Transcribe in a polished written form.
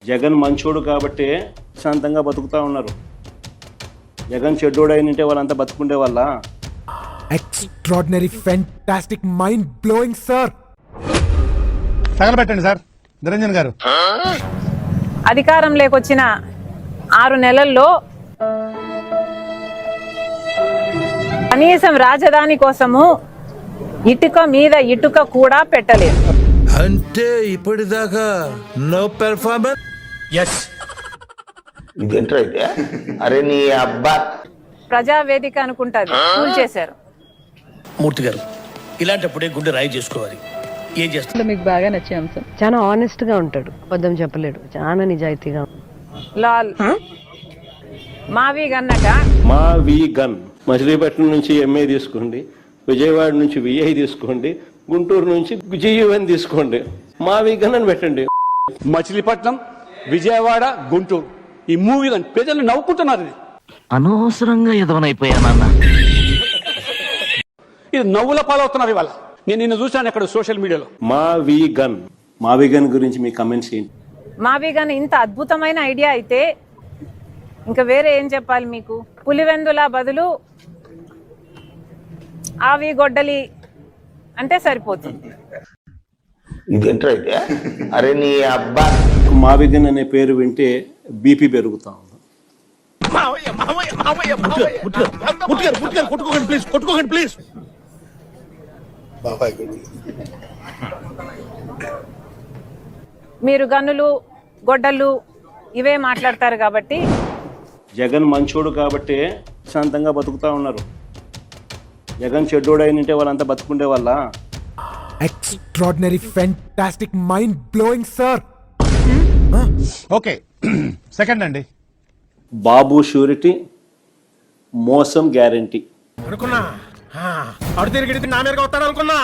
జగన్ మంచోడు కాబట్టి శాంతంగా బతుకుతా ఉన్నారు. జగన్ చెడ్డోడు అయినంటే వాళ్ళంతా బతుకుండే వాళ్ళ. Extraordinary fantastic mind blowing sir. తగలబెట్టండి సార్ నిరంజన్ గారు. అధికారం లేకొచ్చిన 6 నెలల్లో కనీసం రాజధాని కోసము ఇటుక మీద ఇటుక కూడా పెట్టలేదు. అంటే ఇప్పటిదాకా నో పెర్ఫార్మెన్స్. ఇదేంటైతే అరే నీ అబ్బా ప్రజావేదిక అనుకుంటారు కూల్ చేశారు. మూర్తి గారు ఇలాంటప్పుడే గుండె రాయి చేసుకోవాలి. ఏం చేస్తారు? మీకు బాగా నచ్చే అంశం చాలా ఆనెస్ట్ గా ఉంటాడు, అబద్ధం చెప్పలేడు, చాలా నిజాయితీగా. లాల్ మావి గన్నట మా వి గన్ మచిలీపట్నం నుంచి ఎంఏ తీసుకోండి, విజయవాడ నుంచి విఐ తీసుకోండి, గుంటూరు నుంచి జీయుఎన్ తీసుకోండి, మా వి గన్ అని పెట్టండి. మచిలీపట్నం, విజయవాడ, గుంటూరు ఈ మూవీ ప్రజలు నవ్వుకుంటున్నారు. ఇది అనవసరంగా ఎదవనైపోయానన్న. ఇది నవ్వుల పాలవుతున్నారు ఇవాళ. నేను నిన్ను చూశాను అక్కడ సోషల్ మీడియాలో. మా వి గన్ గురించి మీ కమెంట్స్ ఏంటి? మావి గన్ ఇంత అద్భుతమైన ఐడియా అయితే ఇంకా వేరే ఏం చెప్పాలి మీకు? పులివెందుల బదులు ఆవి గొడ్డలి అంటే సరిపోతుంది. ఇదేంటైతే అరే నీ అబ్బా మావి గన్ అనే పేరు వింటే బీపీ పెరుగుతా ఉంది. కొట్టుకోకండి ప్లీజ్, కొట్టుకోకండి ప్లీజ్. మీరు గన్నులు గొడ్డళ్ళు ఇవే మాట్లాడతారు కాబట్టి. జగన్ మంచోడు కాబట్టి శాంతంగా బతుకుతా ఉన్నారు. జగన్ చెడ్డోడు అయినంటే వాళ్ళంతా బతుకుండే వాళ్ళ. Extraordinary fantastic mind blowing sir. Okay second అండి. బాబు షూరిటీ, మోసం గ్యారంటీ. అనుకున్నా అడు తిరిగి నా మీద వస్తాడు అనుకున్నా.